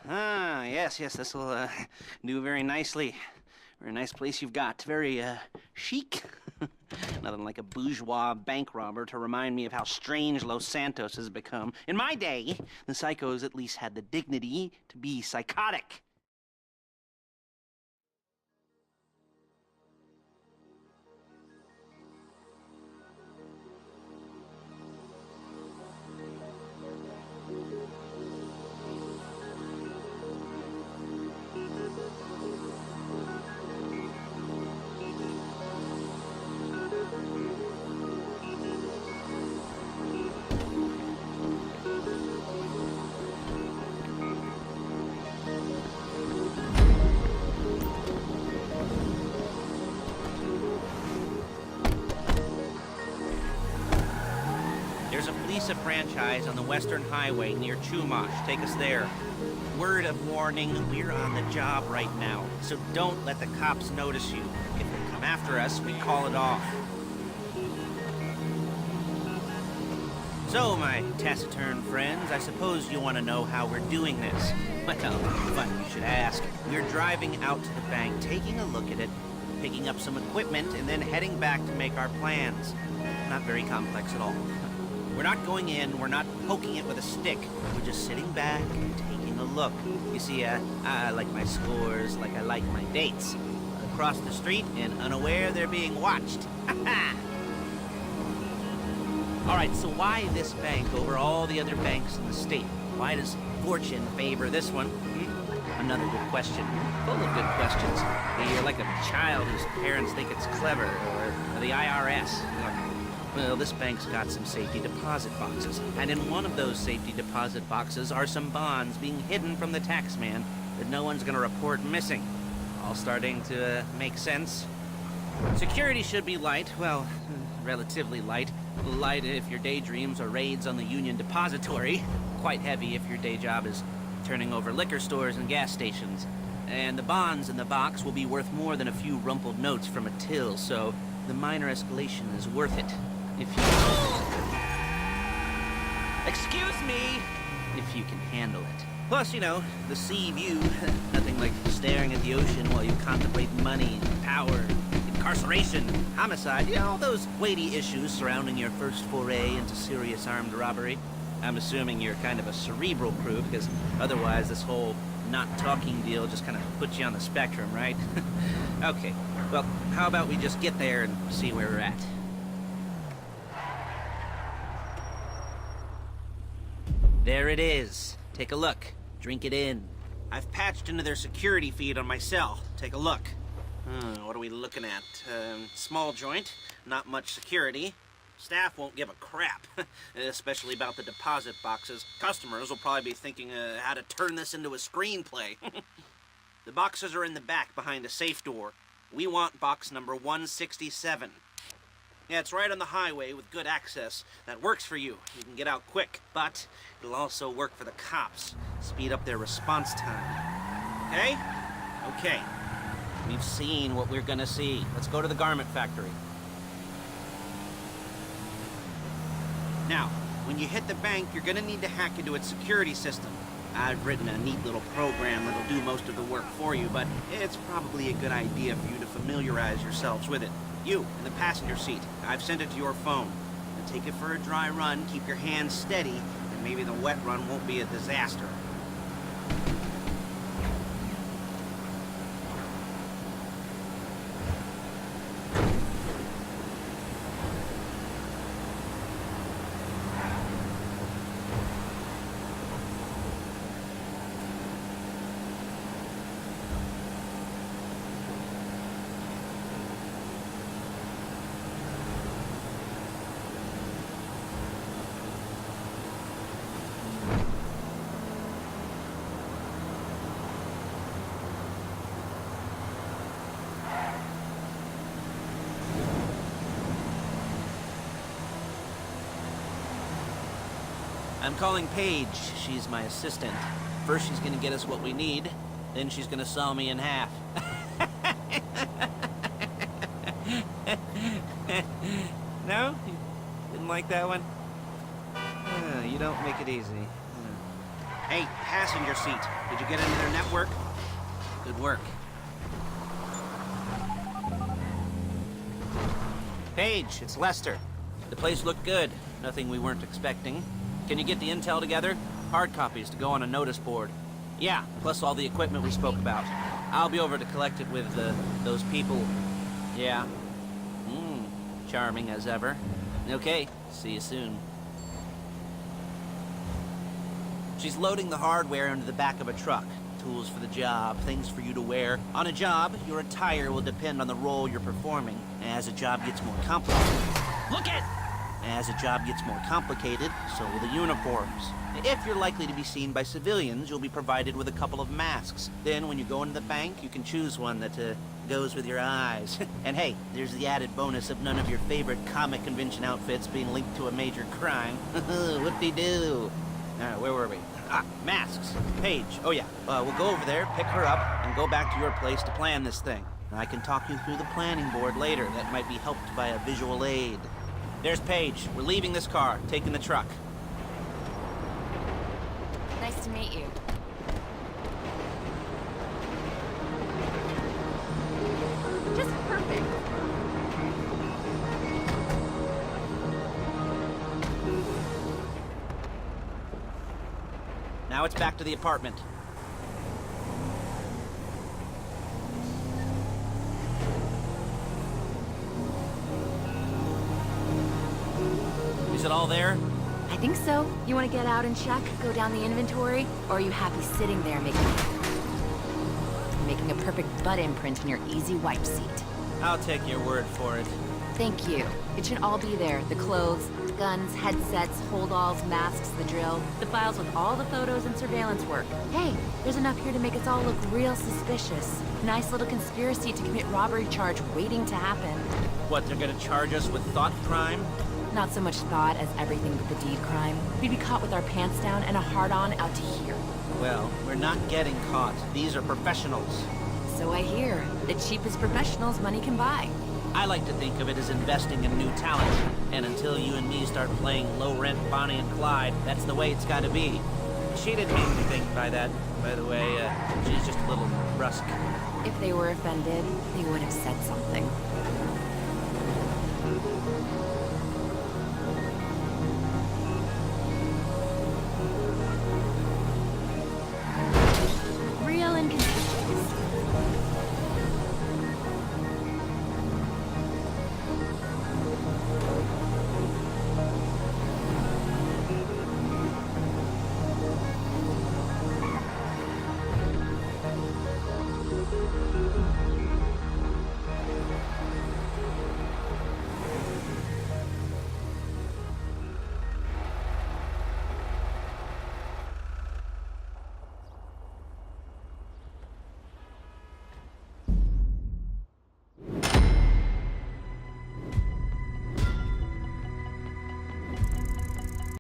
Ah, yes, this'll do very nicely. Very nice place you've got. Very chic. Nothing like a bourgeois bank robber to remind me of how strange Los Santos has become. In my day, the psychos at least had the dignity to be psychotic. There's a Felisa franchise on the Western Highway near Chumash. Take us there. Word of warning, we're on the job right now, so don't let the cops notice you. If they come after us, we call it off. So, my taciturn friends, I suppose you want to know how we're doing this. Well, funny you should ask. We're driving out to the bank, taking a look at it, picking up some equipment, and then heading back to make our plans. Not very complex at all. We're not going in, we're not poking it with a stick. We're just sitting back and taking a look. You see, I like my scores like I like my dates. Across the street and unaware they're being watched. All right, so why this bank over all the other banks in the state? Why does fortune favor this one? Another good question. Full of good questions. You're like a child whose parents think it's clever, or the IRS. Well, this bank's got some safety deposit boxes, and in one of those safety deposit boxes are some bonds being hidden from the tax man that no one's gonna report missing. All starting to make sense. Security should be light, well, relatively light. Light if your daydreams are raids on the Union Depository. Quite heavy if your day job is turning over liquor stores and gas stations. And the bonds in the box will be worth more than a few rumpled notes from a till, so the minor escalation is worth it. If you... Excuse me! If you can handle it. Plus, you know, the sea view. Nothing like staring at the ocean while you contemplate money, power, incarceration, homicide, you know, all those weighty issues surrounding your first foray into serious armed robbery. I'm assuming you're kind of a cerebral crew, because otherwise this whole not talking deal just kind of puts you on the spectrum, right? Okay, well, how about we just get there and see where we're at? There it is. Take a look. Drink it in. I've patched into their security feed on my cell. Take a look. What are we looking at? Small joint, not much security. Staff won't give a crap, especially about the deposit boxes. Customers will probably be thinking how to turn this into a screenplay. The boxes are in the back behind a safe door. We want box number 167. Yeah, it's right on the highway with good access. That works for you. You can get out quick, but it'll also work for the cops. Speed up their response time. Okay? Okay. We've seen what we're gonna see. Let's go to the garment factory. Now, when you hit the bank, you're gonna need to hack into its security system. I've written a neat little program that'll do most of the work for you, but it's probably a good idea for you to familiarize yourselves with it. You, in the passenger seat, I've sent it to your phone. Now take it for a dry run, keep your hands steady, and maybe the wet run won't be a disaster. I'm calling Paige. She's my assistant. First she's gonna get us what we need, then she's gonna saw me in half. No? You didn't like that one? You don't make it easy. Hey, passenger seat. Did you get into their network? Good work. Paige, it's Lester. The place looked good. Nothing we weren't expecting. Can you get the intel together? Hard copies to go on a notice board. Yeah, plus all the equipment we spoke about. I'll be over to collect it with, those people. Yeah. Charming as ever. Okay, see you soon. She's loading the hardware into the back of a truck. Tools for the job, things for you to wear. On a job, your attire will depend on the role you're performing. As a job gets more complicated... Look at! As a job gets more complicated, so will the uniforms. If you're likely to be seen by civilians, you'll be provided with a couple of masks. Then, when you go into the bank, you can choose one that, goes with your eyes. And hey, there's the added bonus of none of your favorite comic convention outfits being linked to a major crime. Whoop-de-doo. Where were we? Masks. Paige. Oh yeah, we'll go over there, pick her up, and go back to your place to plan this thing. I can talk you through the planning board later. That might be helped by a visual aid. There's Paige. We're leaving this car, taking the truck. Nice to meet you. Just perfect. Now it's back to the apartment. Is it all there? I think so. You want to get out and check, go down the inventory, or are you happy sitting there making a perfect butt imprint in your easy wipe seat? I'll take your word for it. Thank you. It should all be there. The clothes, guns, headsets, holdalls, masks, the drill, the files with all the photos and surveillance work. Hey, there's enough here to make us all look real suspicious. Nice little conspiracy to commit robbery charge waiting to happen. What, they're gonna charge us with thought crime? Not so much thought as everything but the deed crime. We'd be caught with our pants down and a hard-on out to here. Well, we're not getting caught. These are professionals. So I hear. The cheapest professionals money can buy. I like to think of it as investing in new talent. And until you and me start playing low-rent Bonnie and Clyde, that's the way it's gotta be. She didn't mean anything by that, by the way. She's just a little brusque. If they were offended, they would have said something.